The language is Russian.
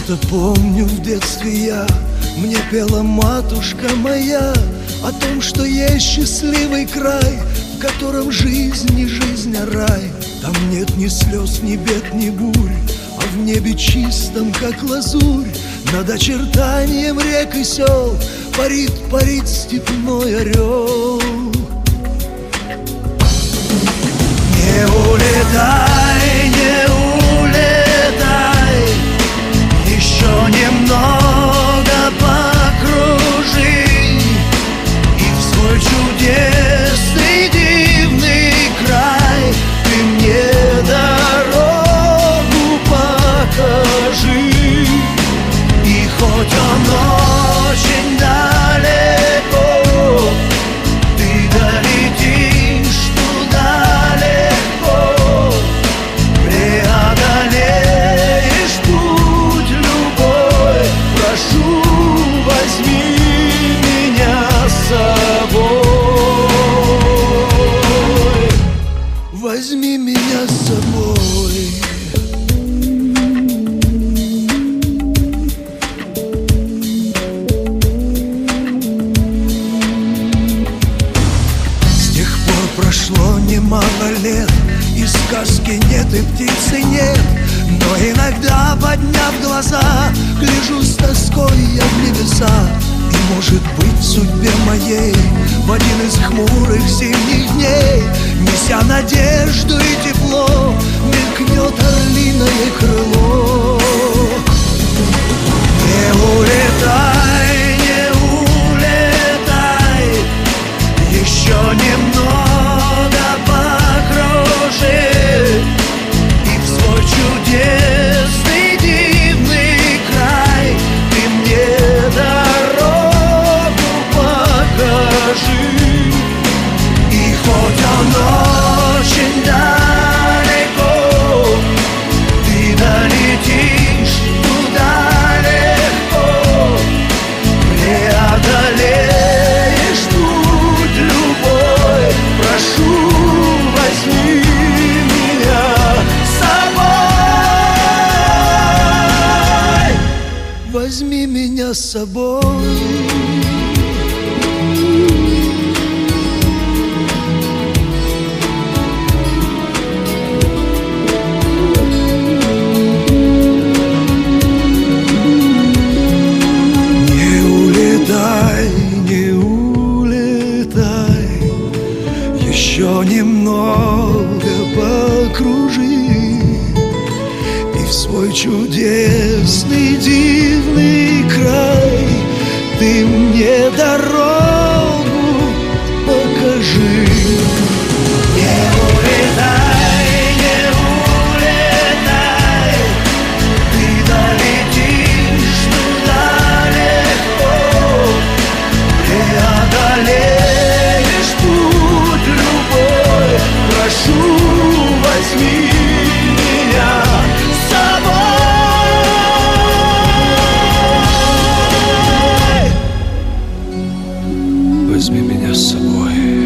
Что-то помню в детстве я, мне пела матушка моя о том, что есть счастливый край, в котором жизнь не жизнь, а рай. Там нет ни слез, ни бед, ни бурь, а в небе чистом, как лазурь, над очертанием рек и сел парит, парит степной орел. Не улетай, не улетай, еще немного покружи, и в свой чудесный дивный край ты мне дорогу покажи. И хоть он очень далеко, ты долетишь туда легко, преодолеешь путь любой. Прошу, возьми меня с собой, возьми меня с собой. Прошло немало лет, и сказки нет, и птицы нет, но иногда, подняв глаза, гляжу с тоской я в небеса. И, может быть, в судьбе моей в один из хмурых зимних дней, неся надежду и тепло, мелькнет орлиное крыло. Не улетай, не улетай, еще немного покружи, и в свой чудесный дивный край ты мне дорогу покажи. И хоть он очень далеко, ты долетишь туда легко, преодолеешь путь любой. Прошу, возьми меня с собой, возьми меня с собой. Не улетай, не улетай, еще немного покружи, и в свой чудесный дивный край ты мне дорогу покажи. Не улетай, не улетай, ты долетишь туда легко, преодолеешь путь любой. Прошу, возьми меня с собой, возьми меня с собой.